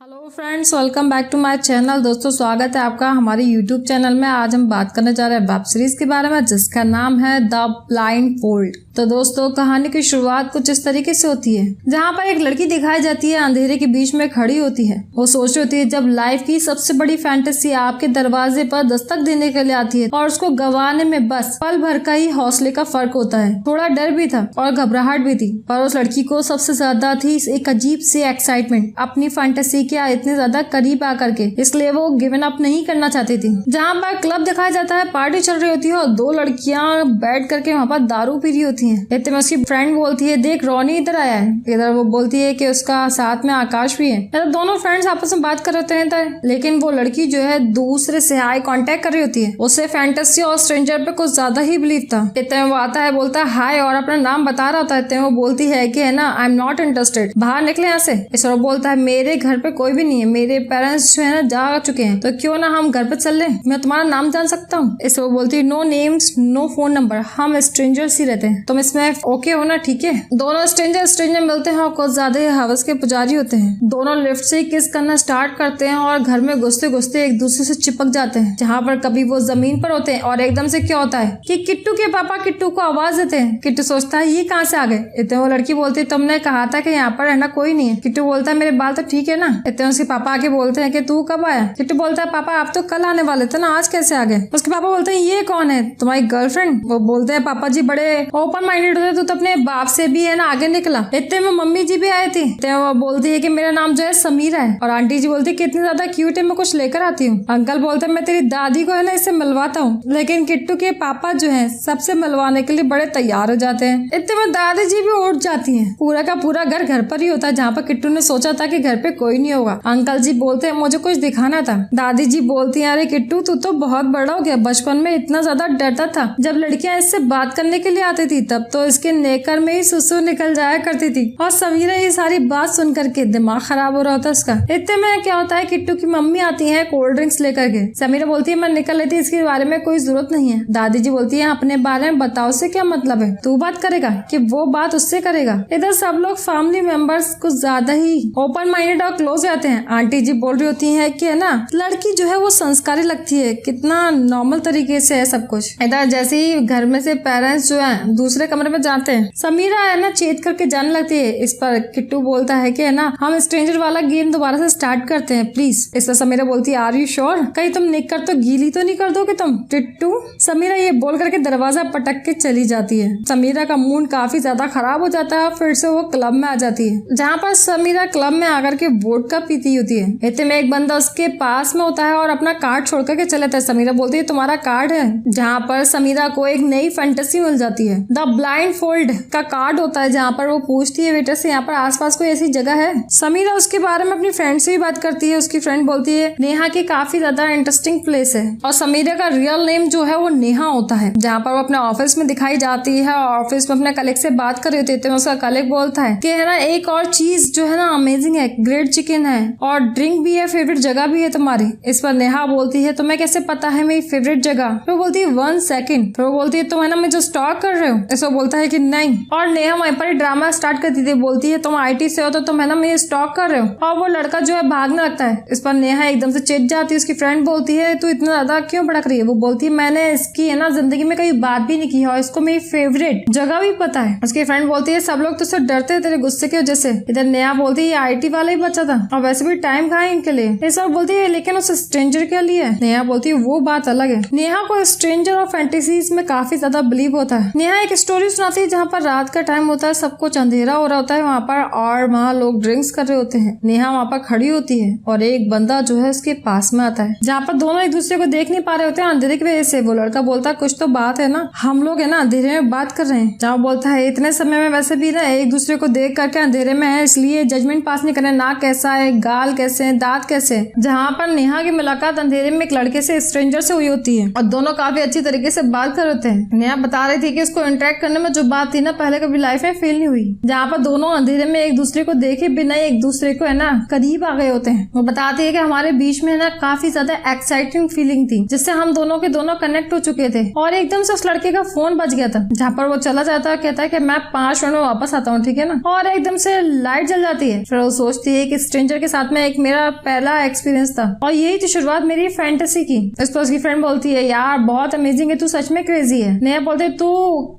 Hello friends, welcome back to my channel. दोस्तों, स्वागत है आपका हमारे यूट्यूब चैनल में। आज हम बात करने जा रहे हैं वेब सीरीज के बारे में जिसका नाम है द ब्लाइंड फोल्ड। तो दोस्तों, कहानी की शुरुआत कुछ इस तरीके से होती है जहाँ पर एक लड़की दिखाई जाती है, अंधेरे के बीच में खड़ी होती है। वो सोच रही होती है जब लाइफ की सबसे बड़ी फैंटेसी आपके दरवाजे पर दस्तक देने के लिए आती है और उसको गंवाने में बस पल भर का ही हौसले का फर्क होता है। थोड़ा डर भी था और घबराहट भी थी, पर उस लड़की को सबसे ज्यादा थी एक अजीब सी एक्साइटमेंट अपनी फैंटेसी के इतने ज्यादा करीब आकर के, इसलिए वो गिवन अप नहीं करना चाहती थी। जहाँ पर क्लब दिखाया जाता है, पार्टी चल रही होती है और दो लड़कियां बैठ करके वहाँ पर दारू पी रही होती हैं। इतने में उसकी फ्रेंड बोलती है, देख रॉनी इधर आया है। इधर वो बोलती है कि उसका साथ में आकाश भी है। तो दोनों फ्रेंड्स आपस में बात कर रहे होते हैं, लेकिन वो लड़की जो है दूसरे से आई कांटेक्ट कर रही होती है। उसे फैंटेसी और स्ट्रेंजर पे कुछ ज्यादा ही बिलीव था। इतने वो आता है, बोलता है हाय और अपना नाम बता रहा होता है। इतने वो बोलती है कि है ना, आई एम नॉट इंटरेस्टेड, बाहर निकले यहाँ से। इस वो बोलता है मेरे घर पे कोई भी नहीं है, मेरे पेरेंट्स जो है ना जा चुके हैं, तो क्यों ना हम घर पे चल ले, मैं तुम्हारा नाम जान सकता हूँ। इस वो बोलती है no names no phone number, हम स्ट्रेंजर्स ही रहते हैं, तुम इसमें ओके हो ना? ठीक है। दोनों स्ट्रेंजर मिलते हैं और कुछ ज्यादा ही हवस के पुजारी होते हैं। दोनों लिफ्ट से किस करना स्टार्ट करते हैं और घर में घुसते घुसते एक दूसरे से चिपक जाते हैं। जहाँ पर कभी वो जमीन पर होते हैं और एकदम से क्या होता है कि किट्टू के पापा किट्टू को आवाज देते हैं। किट्टू सोचता है ये कहाँ से आ गए। इतने वो लड़की बोलती है तुमने कहा था कि यहाँ पर रहना कोई नहीं है। किट्टू बोलता है मेरे बाल तो ठीक है ना। इतने उसके पापा आके बोलते हैं कि तू कब आया। किट्टू बोलता है पापा आप तो कल आने वाले थे ना, आज कैसे आ गए। उसके पापा बोलते हैं ये कौन है, तुम्हारी गर्लफ्रेंड। वो बोलते हैं पापा जी बड़े ओपन माइंडेड होते, तू तो अपने बाप से भी है ना आगे निकला। इतने में मम्मी जी भी आए थे। इतने वो बोलती है कि मेरा नाम जो है समीरा है, और आंटी जी बोलती है कितनी ज्यादा क्यूट है, मैं कुछ लेकर आती हूँ। अंकल बोलते हैं मैं तेरी दादी को है ना इससे मिलवाता हूँ। लेकिन किट्टू के पापा जो है सबसे मिलवाने के लिए बड़े तैयार हो जाते हैं। इतने में दादी जी भी उठ जाती है। पूरा का पूरा घर पर ही होता है जहाँ पर किट्टू ने सोचा था कि घर पे कोई नहीं होगा। अंकल जी बोलते हैं मुझे कुछ दिखाना था। दादी जी बोलती है अरे किट्टू तू तो बहुत बड़ा हो गया, बचपन में इतना ज्यादा डरता था। जब लड़कियां इससे बात करने के लिए आती थी तब तो इसके नेकर में ही सुसु निकल जाया करती थी। और समीरा ये सारी बात सुन करके दिमाग खराब हो रहा होता उसका। इतने में क्या होता है, किट्टू की मम्मी आती है कोल्ड ड्रिंक्स लेकर के। समीरा बोलती है मैं निकल लेती, इसके बारे में कोई जरूरत नहीं है। दादी जी बोलती है अपने बारे में बताओ, से क्या मतलब है, तू बात करेगा कि वो बात उससे करेगा। इधर सब लोग फैमिली मेंबर्स कुछ ज्यादा ही ओपन माइंडेड और क्लोज रहते हैं। आंटी जी बोल रही होती है कि है ना लड़की जो है वो संस्कारी लगती है, कितना नॉर्मल तरीके से है सब कुछ। इधर जैसे ही घर में से पेरेंट्स जो है दूसरे कमरे में जाते हैं, समीरा है ना चेत करके जाने लगती है। इस पर किट्टू बोलता है कि है ना हम स्ट्रेंजर वाला गेम दोबारा से स्टार्ट करते हैं प्लीज। इस पर समीरा बोलती है आर यू श्योर, कहीं तुम निक कर तो गीली तो नहीं कर दोगे तुम। किट्टू समीरा ये बोल करके दरवाजा पटक के चली जाती है। समीरा का मूड काफी ज्यादा खराब हो जाता है। फिर से वो क्लब में आ जाती है जहाँ पर समीरा क्लब में आकर के वोडका पीती होती है। इतने में एक बंदा उसके पास में होता है और अपना कार्ड छोड़ करके चले जाता है। समीरा बोलती है तुम्हारा कार्ड है, जहाँ पर समीरा को एक नई फैंटेसी मिल जाती है। द ब्लाइंड फोल्ड का कार्ड होता है, जहाँ पर वो पूछती है वेटर से यहाँ पर आसपास कोई ऐसी जगह है। समीरा उसके बारे में अपनी फ्रेंड से भी बात करती है। उसकी फ्रेंड बोलती है नेहा की काफी ज्यादा इंटरेस्टिंग प्लेस है, और समीरा का रियल नेम जो है वो नेहा होता है। जहाँ पर वो अपने ऑफिस में दिखाई जाती है और ऑफिस में अपने कलीग से बात कर रही होती है। उसका कलीग बोलता है कि है ना एक और चीज जो है ना अमेजिंग है, ग्रेट चिकन है और ड्रिंक भी है, फेवरेट जगह भी है तुम्हारी। इस पर नेहा बोलती है तुम्हें कैसे पता है मेरी फेवरेट जगह। फिर बोलती है 1 सेकंड। फिर बोलती है तुम है ना मुझे स्टॉक कर रहे हो। ऐसा बोलता है कि नहीं, और नेहा वहीं पर ड्रामा स्टार्ट करती थी। बोलती है तुम आईटी से हो तो तुम है ना मुझे स्टॉक कर रहे हो, और वो लड़का जो है भागने लगता है। इस पर नेहा एकदम से चिढ़ जाती है। उसकी फ्रेंड बोलती है तू इतना ज्यादा क्यों भड़क रही है। वो बोलती है मैंने इसकी है ना जिंदगी में कहीं बात भी नहीं की है और इसको मेरी फेवरेट जगह भी पता है। उसकी फ्रेंड बोलती है सब लोग तुझसे डरते हैं तेरे गुस्से की वजह से। इधर नेहा बोलती है आईटी वाला ही बच्चा था और वैसे भी टाइम कहाँ है इनके लिए। ये सब बोलती है लेकिन उस स्ट्रेंजर के लिए। नेहा बोलती है वो बात अलग है। नेहा को स्ट्रेंजर और फैंटेसीज में काफी ज्यादा बिलीव होता है। नेहा एक स्टोरी सुनाती है जहाँ पर रात का टाइम होता है, सब कुछ अंधेरा हो रहा होता है वहाँ पर, और वहाँ लोग ड्रिंक्स कर रहे होते हैं। नेहा वहाँ पर खड़ी होती है और एक बंदा जो है उसके पास में आता है, जहाँ पर दोनों एक दूसरे को देख नहीं पा रहे होते हैं अंधेरे की वजह से। वो लड़का बोलता है कुछ तो बात है ना, हम लोग है ना अंधेरे में बात कर रहे हैं। जहाँ बोलता है इतने समय में वैसे भी ना एक दूसरे को देख करके अंधेरे में है, इसलिए जजमेंट पास नहीं करना, नाक कैसा है, गाल कैसे है, दांत कैसे है। जहाँ पर नेहा की मुलाकात अंधेरे में एक लड़के से स्ट्रेंजर से हुई होती है और दोनों काफी अच्छी तरीके से बात कर रहे होते हैं। नेहा बता रही थी कि उसको इंटरेक्ट एक्ट करने में जो बात थी ना, पहले कभी लाइफ में फील नहीं हुई, जहाँ पर दोनों अंधेरे में एक दूसरे को देखे बिना एक दूसरे को है ना करीब आ गए होते हैं। वो बताती है कि हमारे बीच में है ना काफी ज्यादा एक्साइटिंग फीलिंग थी, जिससे हम दोनों के दोनों कनेक्ट हो चुके थे। और एकदम से उस लड़के का फोन बज गया था, जहाँ पर वो चला जाता है, कहता है कि मैं 5 मिनट में वापस आता हूँ, ठीक है ना। और एकदम से लाइट जल जाती है। फिर वो सोचती है कि स्ट्रेंजर के साथ में एक मेरा पहला एक्सपीरियंस था और यही थी शुरुआत मेरी फैंटेसी की। इस पर उसकी फ्रेंड बोलती है यार बहुत अमेजिंग है, तू सच में क्रेजी है। नेहा बोलते है तू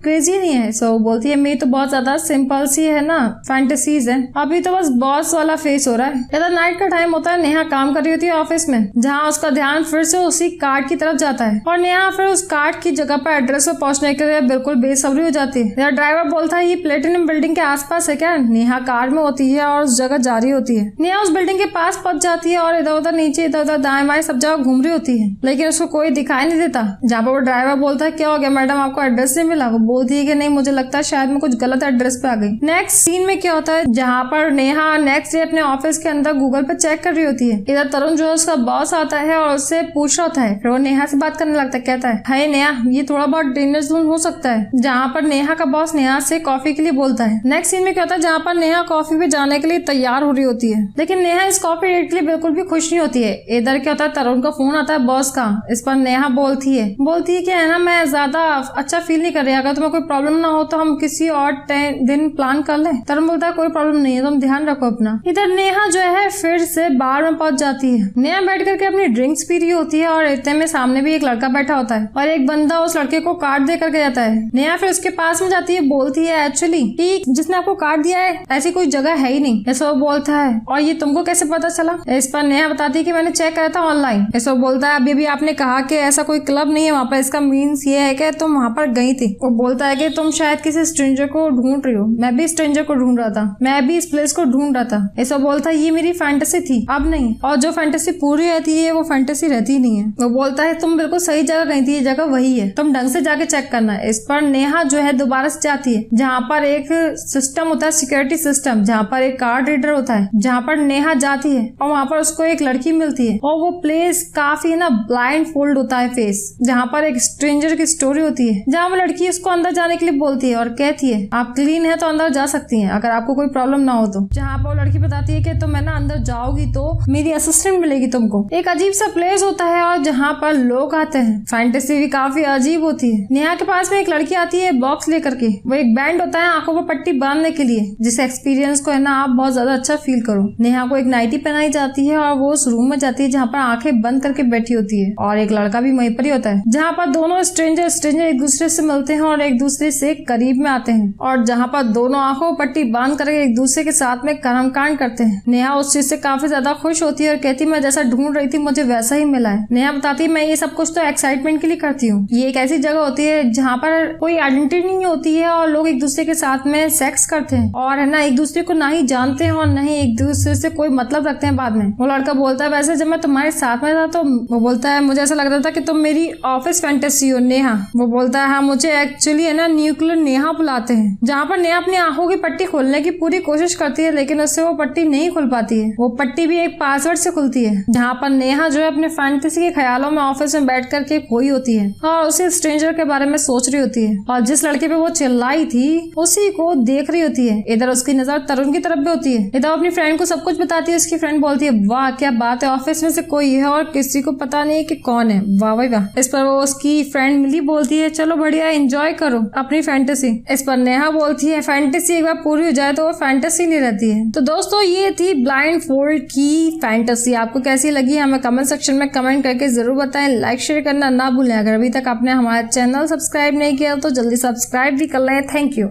क्रेजी नहीं है। सो बोलती है मेरी तो बहुत ज्यादा सिंपल सी है ना फैंटेसीज है, अभी तो बस बॉस वाला फेस हो रहा है। इधर नाइट का टाइम होता है, नेहा काम कर रही होती है ऑफिस में, जहाँ उसका ध्यान फिर से उसी कार्ड की तरफ जाता है और नेहा फिर उस कार्ड की जगह पर एड्रेस पर पहुंचने के लिए बिल्कुल बेसब्री हो जाती है। ड्राइवर बोलता है ये प्लेटिनम बिल्डिंग के आसपास है क्या। नेहा कार में होती है और उस जगह जा रही होती है। नेहा उस बिल्डिंग के पास पहुंच जाती है और इधर उधर नीचे इधर उधर दाएं बाएं सब जगह घूम रही होती है, लेकिन उसको कोई दिखाई नहीं देता। जहाँ पर वो ड्राइवर बोलता है क्या हो गया मैडम, आपको एड्रेस नहीं मिला। वो बोलती है कि नहीं, मुझे लगता है शायद मैं कुछ गलत एड्रेस पे आ गई। नेक्स्ट सीन में क्या होता है, जहाँ पर नेहा नेक्स्ट डे अपने ऑफिस के अंदर गूगल पे चेक कर रही होती है। इधर तरुण जो है उसका बॉस आता है और उससे पूछ रहा होता है। फिर वो नेहा से बात करने लगता है, कहता है हाय नेहा, ये थोड़ा बहुत डेंजरस हो सकता है। जहाँ पर नेहा का बॉस नेहा से कॉफी के लिए बोलता है। नेक्स्ट सीन में क्या होता है, जहाँ पर नेहा कॉफी पे जाने के लिए तैयार हो रही होती है, लेकिन नेहा इस कॉफी डेट के लिए बिल्कुल भी खुश नहीं होती है। इधर क्या होता है, तरुण का फोन आता है बॉस का। इस पर नेहा बोलती है कि है ना मैं ज्यादा अच्छा फील नहीं कर रही, अगर तुम्हें कोई प्रॉब्लम ना हो तो हम किसी और दिन प्लान कर लें। तरुण बोलता है कोई प्रॉब्लम नहीं है, तुम ध्यान रखो अपना। इधर नेहा जो है फिर से बार में पहुंच जाती है। नेहा बैठ करके अपनी ड्रिंक्स पी रही होती है और इतने में सामने भी एक लड़का बैठा होता है और एक बंदा उस लड़के को कार्ड दे करके जाता है। नेहा फिर उसके पास में जाती है, बोलती है एक्चुअली जिसने आपको कार्ड दिया है ऐसी कोई जगह है ही नहीं। ऐसा वो बोलता है और ये तुमको कैसे पता चला। इस पर नेहा बताती है कि मैंने चेक करा था ऑनलाइन। ऐसा बोलता है अभी भी आपने कहा कि ऐसा कोई क्लब नहीं है वहाँ पर, इसका मीन्स ये है कि तुम वहाँ पर गई थी। वो बोलता है कि तुम शायद किसी स्ट्रेंजर को ढूंढ रही हो, मैं भी स्ट्रेंजर को ढूंढ रहा था, मैं भी इस प्लेस को ढूंढ रहा था। ऐसा बोलता है ये मेरी फैंटेसी थी, अब नहीं, और जो फैंटेसी पूरी रहती है वो फैंटेसी रहती नहीं है। वो बोलता है तुम बिल्कुल सही जगह गई थी, ये जगह वही है, तुम ढंग से जाके चेक करना। इस पर नेहा जो है दोबारा से जाती है, जहाँ पर एक सिस्टम होता है, सिक्योरिटी सिस्टम, जहाँ पर एक कार्ड रीडर होता है, जहाँ पर नेहा जाती है और वहाँ पर उसको एक लड़की मिलती है और वो प्लेस काफी ना ब्लाइंड फोल्ड होता है फेस, जहाँ पर एक स्ट्रेंजर की स्टोरी होती है, जहाँ वो लड़की उसको अंदर जाने के लिए बोलती है और कहती है आप क्लीन है तो अंदर जा सकती हैं, अगर आपको कोई प्रॉब्लम ना हो तो। जहाँ पर वो लड़की बताती है कि तुम है ना अंदर जाओगी तो मेरी असिस्टेंट मिलेगी तुमको। एक अजीब सा प्लेस होता है और जहाँ पर लोग आते हैं, फैंटेसी भी काफी अजीब होती है। नेहा के पास में एक लड़की आती है बॉक्स लेकर के, वो एक बैंड होता है आंखों पर पट्टी बांधने के लिए, जिस एक्सपीरियंस को है ना आप बहुत ज्यादा अच्छा फील करो। नेहा को एक नाइटी पहनाई जाती है और वो उस रूम में जाती है जहाँ पर आंखें बंद करके बैठी होती है और एक लड़का भी वहीं पर ही होता है, जहाँ पर दोनों स्ट्रेंजर एक दूसरे से मिलते हैं और एक दूसरे से करीब में आते हैं और जहाँ पर दोनों आंखों पट्टी बांध करके एक दूसरे के साथ में कर्मकांड करते हैं। नेहा उस चीज से काफी ज्यादा खुश होती है और कहती है मैं जैसा ढूंढ रही थी मुझे वैसा ही मिला है। नेहा बताती है मैं ये सब कुछ तो एक्साइटमेंट के लिए करती हूँ, ये एक ऐसी जगह होती है जहाँ पर कोई आइडेंटिटी नहीं होती है और लोग एक दूसरे के साथ में सेक्स करते हैं और है ना एक दूसरे को ना ही जानते हैं और न ही एक दूसरे से कोई मतलब रखते हैं बाद में। वो लड़का बोलता है वैसे जब मैं तुम्हारे साथ में था तो वो बोलता है मुझे ऐसा लग रहा था कि तुम मेरी ऑफिस फैंटेसी हो नेहा। वो बोलता है हाँ मुझे एक्चुअली है ना न्यूक्लियर नेहा बुलाते हैं। जहाँ पर नेहा अपनी आंखों की पट्टी खोलने की पूरी कोशिश करती है लेकिन उससे वो पट्टी नहीं खुल पाती है। वो पट्टी भी एक पासवर्ड से खुलती है, जहाँ पर नेहा जो है अपने फैंटेसी के ख्यालों में ऑफिस में बैठ करके खोई होती है और उसी स्ट्रेंजर के बारे में सोच रही होती है और जिस लड़के पे वो चिल्लाई थी उसी को देख रही होती है। इधर उसकी नजर तरुण की तरफ भी होती है। इधर अपनी फ्रेंड को सब कुछ बताती है। उसकी फ्रेंड बोलती है वाह क्या बात है, ऑफिस में से कोई है और किसी को पता नहीं कि कौन है, वाह भाई वाह। इस पर वो उसकी फ्रेंड मिली बोलती है चलो बढ़िया एंजॉय करो अपनी फैंटेसी। इस पर नेहा बोलती है फैंटेसी एक बार पूरी हो जाए तो वो फैंटेसी नहीं रहती है। तो दोस्तों ये थी ब्लाइंड फोल्ड की फैंटेसी, आपको कैसी लगी हमें कमेंट सेक्शन में कमेंट करके जरूर बताएं। लाइक शेयर करना ना भूलें। अगर अभी तक आपने हमारा चैनल सब्सक्राइब नहीं किया तो जल्दी सब्सक्राइब भी कर लें। Thank you.